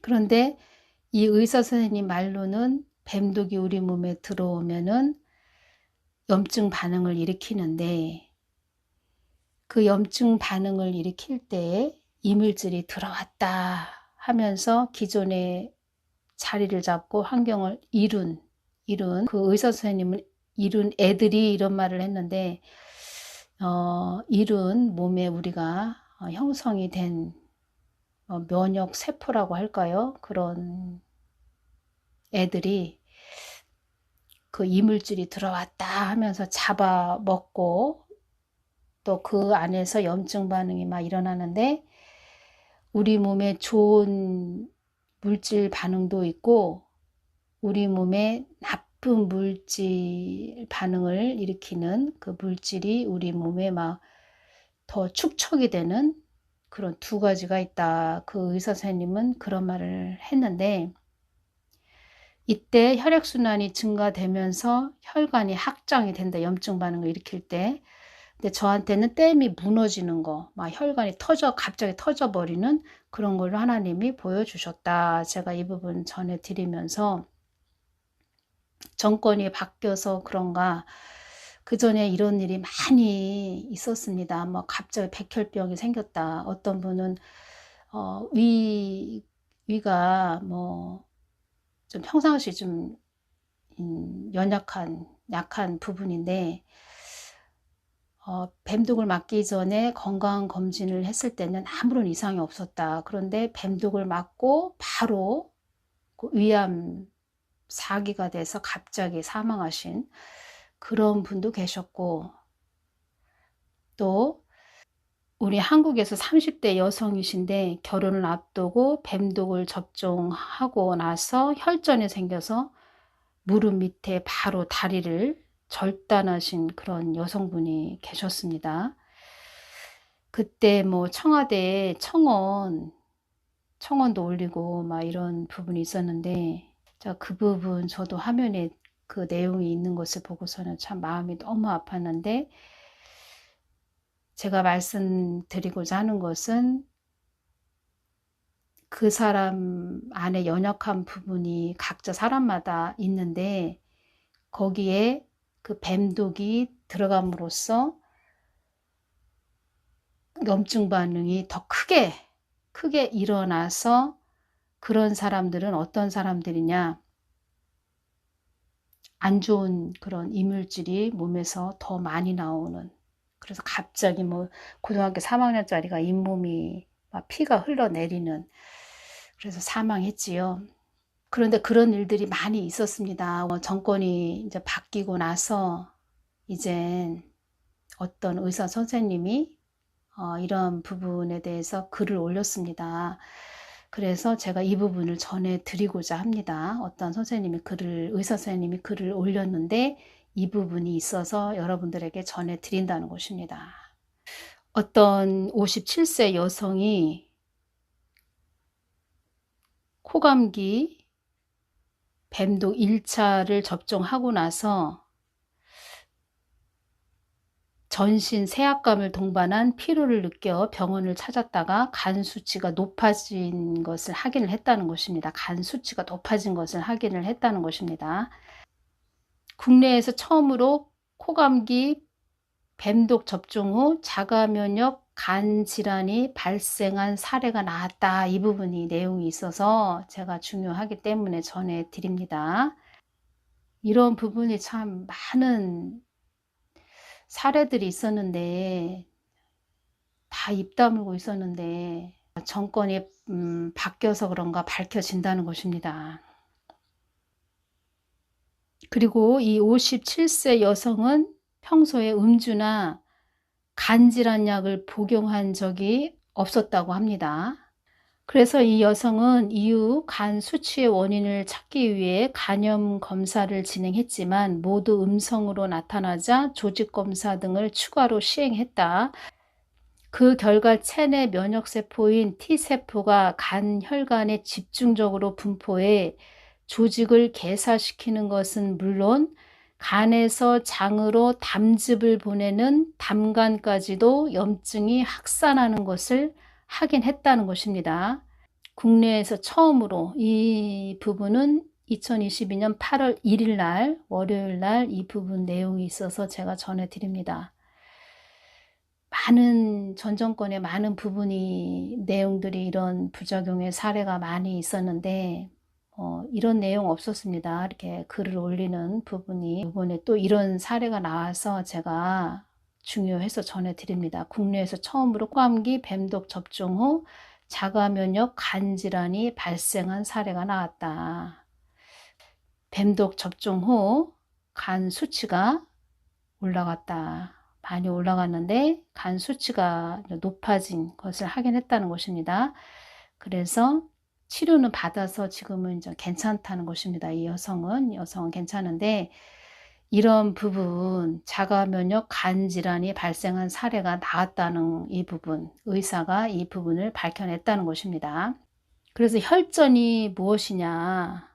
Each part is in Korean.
그런데 이 의사 선생님 말로는 뱀독이 우리 몸에 들어오면은 염증 반응을 일으키는데, 그 염증 반응을 일으킬 때 이물질이 들어왔다 하면서 기존의 자리를 잡고 환경을 이룬 그 의사 선생님은 이룬 애들이 이런 말을 했는데, 이룬 몸에 우리가 형성이 된 면역 세포라고 할까요? 그런 애들이 그 이물질이 들어왔다 하면서 잡아먹고 또 그 안에서 염증 반응이 막 일어나는데, 우리 몸에 좋은 물질 반응도 있고 우리 몸에 나쁜 물질 반응을 일으키는 그 물질이 우리 몸에 막 더 축적이 되는 그런 두 가지가 있다. 그 의사 선생님은 그런 말을 했는데, 이때 혈액순환이 증가되면서 혈관이 확장이 된다. 염증 반응을 일으킬 때. 근데 저한테는 댐이 무너지는 거, 막 혈관이 갑자기 터져버리는 그런 걸 하나님이 보여주셨다. 제가 이 부분 전해드리면서, 정권이 바뀌어서 그런가 그 전에 이런 일이 많이 있었습니다. 뭐 갑자기 백혈병이 생겼다. 어떤 분은 위가 뭐 좀 평상시 좀 약한 부분인데, 뱀독을 맞기 전에 건강검진을 했을 때는 아무런 이상이 없었다. 그런데 뱀독을 맞고 바로 그 위암 사기가 돼서 갑자기 사망하신 그런 분도 계셨고, 또 우리 한국에서 30대 여성이신데 결혼을 앞두고 뱀독을 접종하고 나서 혈전이 생겨서 무릎 밑에 바로 다리를 절단하신 그런 여성분이 계셨습니다. 그때 뭐 청와대에 청원도 올리고 막 이런 부분이 있었는데, 그 부분 저도 화면에 그 내용이 있는 것을 보고서는 참 마음이 너무 아팠는데, 제가 말씀드리고자 하는 것은 그 사람 안에 연약한 부분이 각자 사람마다 있는데, 거기에 그 뱀독이 들어감으로써 염증 반응이 더 크게 일어나서, 그런 사람들은 어떤 사람들이냐, 안 좋은 그런 이물질이 몸에서 더 많이 나오는, 그래서 갑자기 뭐 고등학교 3학년짜리가 잇몸이 막 피가 흘러내리는, 그래서 사망했지요. 그런데 그런 일들이 많이 있었습니다. 정권이 이제 바뀌고 나서 이제 어떤 의사 선생님이 이런 부분에 대해서 글을 올렸습니다. 그래서 제가 이 부분을 전해드리고자 합니다. 어떤 의사 선생님이 글을 올렸는데 이 부분이 있어서 여러분들에게 전해드린다는 것입니다. 어떤 57세 여성이 코감기 뱀독 1차를 접종하고 나서 전신 세압감을 동반한 피로를 느껴 병원을 찾았다가 간 수치가 높아진 것을 확인을 했다는 것입니다. 간 수치가 높아진 것을 확인을 했다는 것입니다. 국내에서 처음으로 코감기 뱀독 접종 후 자가면역 간 질환이 발생한 사례가 나왔다. 이 부분이 내용이 있어서 제가 중요하기 때문에 전해드립니다. 이런 부분이 참 많은 사례들이 있었는데, 다 입 다물고 있었는데 정권이 바뀌어서 그런가 밝혀진다는 것입니다. 그리고 이 57세 여성은 평소에 음주나 간질환 약을 복용한 적이 없었다고 합니다. 그래서 이 여성은 이후 간 수치의 원인을 찾기 위해 간염 검사를 진행했지만 모두 음성으로 나타나자 조직 검사 등을 추가로 시행했다. 그 결과 체내 면역세포인 T세포가 간 혈관에 집중적으로 분포해 조직을 개사시키는 것은 물론 간에서 장으로 담즙을 보내는 담간까지도 염증이 확산하는 것을 확인했다는 것입니다. 국내에서 처음으로 이 부분은 2022년 8월 1일 날 월요일 날 이 부분 내용이 있어서 제가 전해드립니다. 많은 전 정권의 많은 부분이 내용들이 이런 부작용의 사례가 많이 있었는데 이런 내용 없었습니다. 이렇게 글을 올리는 부분이 이번에 또 이런 사례가 나와서 제가 중요해서 전해드립니다. 국내에서 처음으로 코감기 뱀독 접종 후 자가면역 간질환이 발생한 사례가 나왔다. 뱀독 접종 후 간 수치가 올라갔다. 많이 올라갔는데 간 수치가 높아진 것을 확인했다는 것입니다. 그래서 치료는 받아서 지금은 이제 괜찮다는 것입니다. 이 여성은 괜찮은데 이런 부분 자가면역 간질환이 발생한 사례가 나왔다는 이 부분, 의사가 이 부분을 밝혀냈다는 것입니다. 그래서 혈전이 무엇이냐?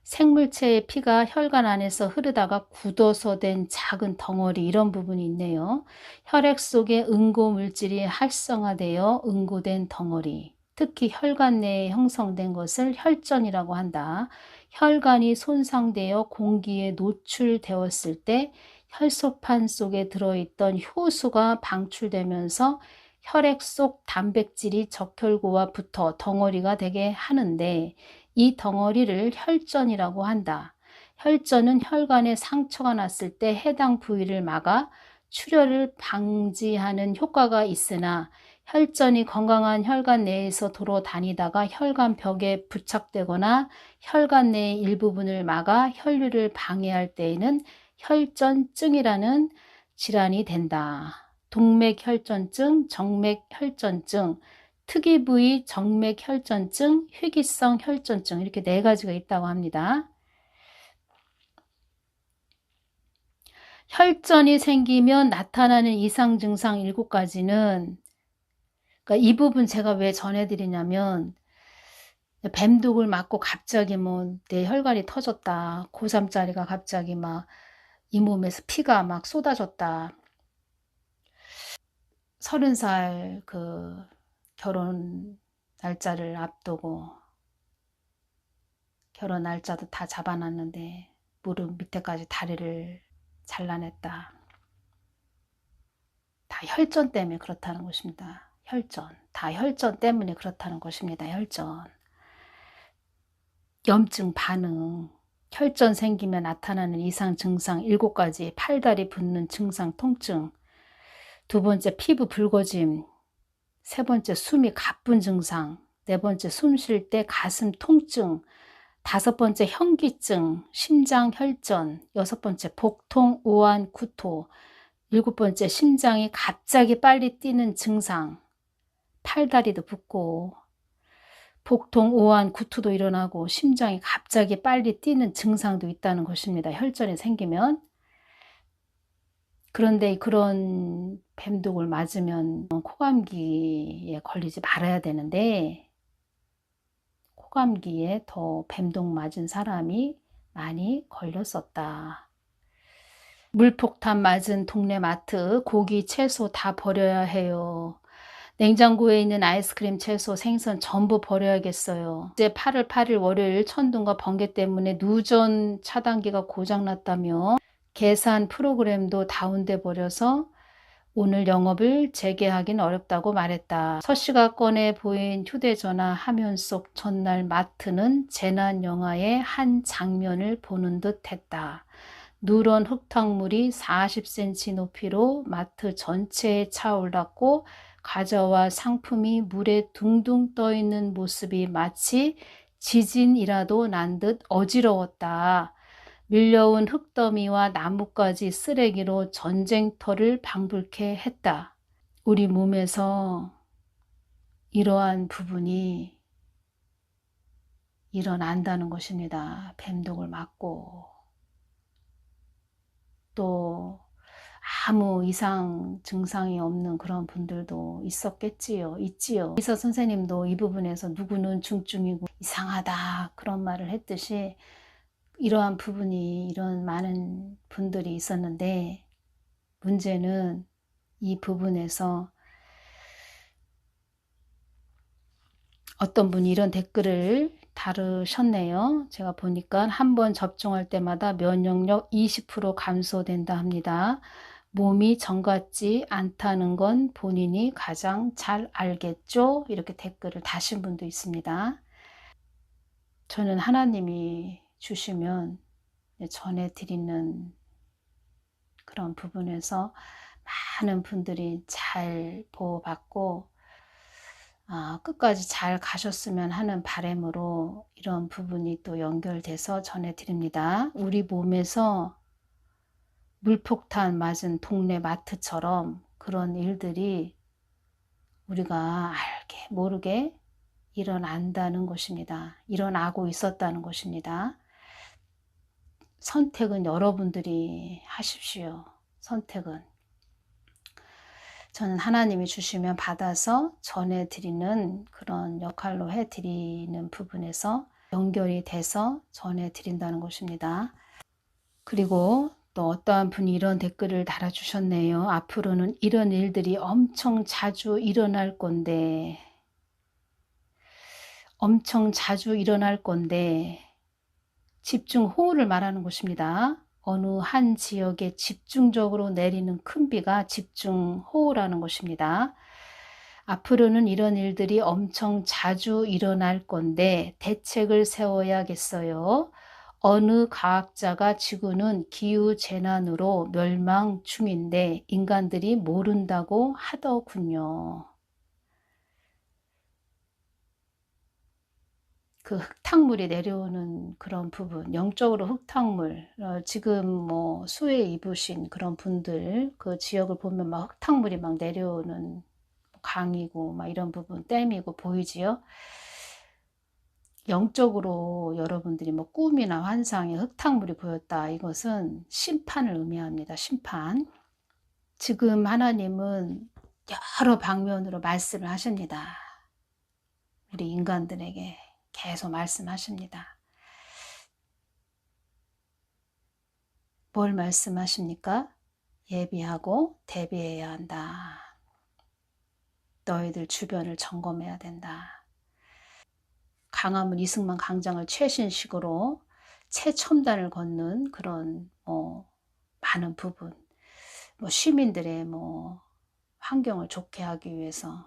생물체의 피가 혈관 안에서 흐르다가 굳어서 된 작은 덩어리, 이런 부분이 있네요. 혈액 속에 응고 물질이 활성화되어 응고된 덩어리, 특히 혈관 내에 형성된 것을 혈전이라고 한다. 혈관이 손상되어 공기에 노출되었을 때 혈소판 속에 들어있던 효소가 방출되면서 혈액 속 단백질이 적혈구와 붙어 덩어리가 되게 하는데 이 덩어리를 혈전이라고 한다. 혈전은 혈관에 상처가 났을 때 해당 부위를 막아 출혈을 방지하는 효과가 있으나 혈전이 건강한 혈관 내에서 돌아다니다가 혈관 벽에 부착되거나 혈관 내의 일부분을 막아 혈류를 방해할 때에는 혈전증이라는 질환이 된다. 동맥혈전증, 정맥혈전증, 특이 부위 정맥혈전증, 희귀성 혈전증, 이렇게 4가지가 있다고 합니다. 혈전이 생기면 나타나는 이상 증상 7가지는, 그러니까 이 부분 제가 왜 전해드리냐면 뱀독을 맞고 갑자기 내 혈관이 터졌다, 고3짜리가 갑자기 막 잇몸에서 피가 막 쏟아졌다, 30살 결혼 날짜를 앞두고 결혼 날짜도 다 잡아놨는데 무릎 밑에까지 다리를 잘라냈다. 다 혈전 때문에 그렇다는 것입니다. 혈전. 다 혈전 때문에 그렇다는 것입니다. 혈전. 염증 반응. 혈전 생기면 나타나는 이상 증상 7가지. 팔다리 붓는 증상 통증. 2번째 피부 붉어짐. 3번째 숨이 가쁜 증상. 4번째 숨 쉴 때 가슴 통증. 5번째 현기증, 심장 혈전. 6번째 복통, 오한, 구토. 7번째 심장이 갑자기 빨리 뛰는 증상. 팔다리도 붓고 복통, 오한, 구토도 일어나고 심장이 갑자기 빨리 뛰는 증상도 있다는 것입니다. 혈전이 생기면. 그런데 그런 뱀독을 맞으면 코감기에 걸리지 말아야 되는데 코감기에 더 뱀독 맞은 사람이 많이 걸렸었다. 물폭탄 맞은 동네 마트, 고기, 채소 다 버려야 해요. 냉장고에 있는 아이스크림, 채소, 생선 전부 버려야겠어요. 이제 8월 8일 월요일 천둥과 번개 때문에 누전 차단기가 고장났다며 계산 프로그램도 다운돼 버려서 오늘 영업을 재개하긴 어렵다고 말했다. 서 씨가 꺼내 보인 휴대전화 화면 속 전날 마트는 재난 영화의 한 장면을 보는 듯 했다. 누런 흙탕물이 40cm 높이로 마트 전체에 차올랐고 과자와 상품이 물에 둥둥 떠있는 모습이 마치 지진이라도 난 듯 어지러웠다. 밀려온 흙더미와 나뭇가지 쓰레기로 전쟁터를 방불케 했다. 우리 몸에서 이러한 부분이 일어난다는 것입니다. 뱀독을 맞고 또 아무 이상 증상이 없는 그런 분들도 있었겠지요. 있지요. 의사 선생님도 이 부분에서 누구는 중증이고 이상하다 그런 말을 했듯이 이러한 부분이 이런 많은 분들이 있었는데 문제는 이 부분에서 어떤 분이 이런 댓글을 다루셨네요. 제가 보니까 한 번 접종할 때마다 면역력 20% 감소된다 합니다. 몸이 정 같지 않다는 건 본인이 가장 잘 알겠죠? 이렇게 댓글을 다신 분도 있습니다. 저는 하나님이 주시면 전해드리는 그런 부분에서 많은 분들이 잘 보호받고 끝까지 잘 가셨으면 하는 바람으로 이런 부분이 또 연결돼서 전해드립니다. 우리 몸에서 물폭탄 맞은 동네 마트처럼 그런 일들이 우리가 알게 모르게 일어난다는 것입니다. 일어나고 있었다는 것입니다. 선택은 여러분들이 하십시오. 선택은. 저는 하나님이 주시면 받아서 전해드리는 그런 역할로 해드리는 부분에서 연결이 돼서 전해드린다는 것입니다. 그리고 또 어떠한 분이 이런 댓글을 달아주셨네요. 앞으로는 이런 일들이 엄청 자주 일어날 건데 집중호우를 말하는 것입니다. 어느 한 지역에 집중적으로 내리는 큰 비가 집중호우라는 것입니다. 앞으로는 이런 일들이 엄청 자주 일어날 건데 대책을 세워야겠어요. 어느 과학자가 지구는 기후재난으로 멸망 중인데 인간들이 모른다고 하더군요. 그 흙탕물이 내려오는 그런 부분, 영적으로 흙탕물, 지금 뭐 수해 입으신 그런 분들, 그 지역을 보면 막 흙탕물이 막 내려오는 강이고 막 이런 부분, 댐이고 보이지요? 영적으로 여러분들이 뭐 꿈이나 환상에 흙탕물이 보였다. 이것은 심판을 의미합니다. 심판. 지금 하나님은 여러 방면으로 말씀을 하십니다. 우리 인간들에게 계속 말씀하십니다. 뭘 말씀하십니까? 예비하고 대비해야 한다. 너희들 주변을 점검해야 된다. 강화문 이승만 강장을 최신식으로 최첨단을 걷는 그런 많은 부분, 시민들의 환경을 좋게 하기 위해서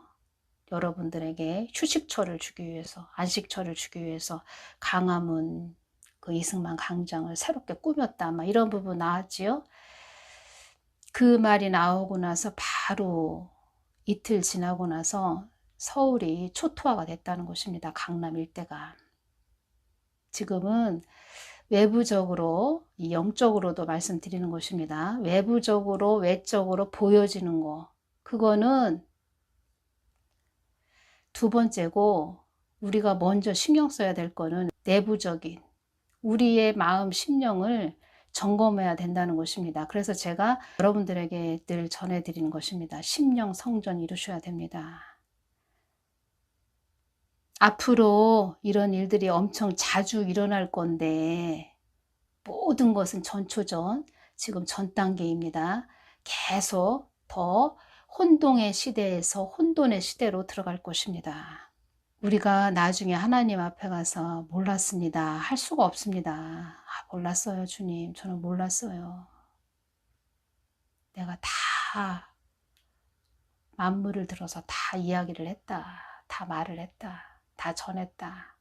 여러분들에게 휴식처를 주기 위해서 안식처를 주기 위해서 강화문 그 이승만 강장을 새롭게 꾸몄다 이런 부분 나왔지요. 그 말이 나오고 나서 바로 이틀 지나고 나서 서울이 초토화가 됐다는 것입니다. 강남 일대가. 지금은 외부적으로 영적으로도 말씀드리는 것입니다. 외부적으로 외적으로 보여지는 거 그거는 두 번째고 우리가 먼저 신경 써야 될 거는 내부적인 우리의 마음 심령을 점검해야 된다는 것입니다. 그래서 제가 여러분들에게 늘 전해드리는 것입니다. 심령 성전 이루셔야 됩니다. 앞으로 이런 일들이 엄청 자주 일어날 건데 모든 것은 전초전, 지금 전 단계입니다. 계속 더 혼동의 시대에서 혼돈의 시대로 들어갈 것입니다. 우리가 나중에 하나님 앞에 가서 몰랐습니다. 할 수가 없습니다. 몰랐어요, 주님. 저는 몰랐어요. 내가 다 만물을 들어서 다 이야기를 했다. 다 말을 했다. 다 전했다.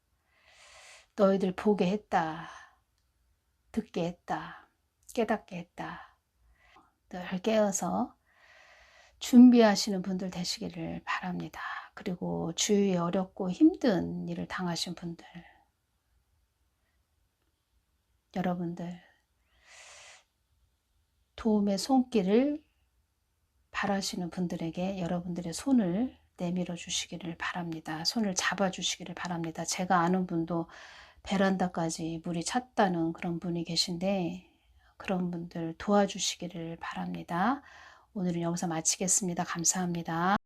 너희들 보게 했다. 듣게 했다. 깨닫게 했다. 늘 깨어서 준비하시는 분들 되시기를 바랍니다. 그리고 주위에 어렵고 힘든 일을 당하신 분들, 여러분들 도움의 손길을 바라시는 분들에게 여러분들의 손을 내밀어 주시기를 바랍니다. 손을 잡아 주시기를 바랍니다. 제가 아는 분도 베란다까지 물이 찼다는 그런 분이 계신데 그런 분들 도와주시기를 바랍니다. 오늘은 여기서 마치겠습니다. 감사합니다.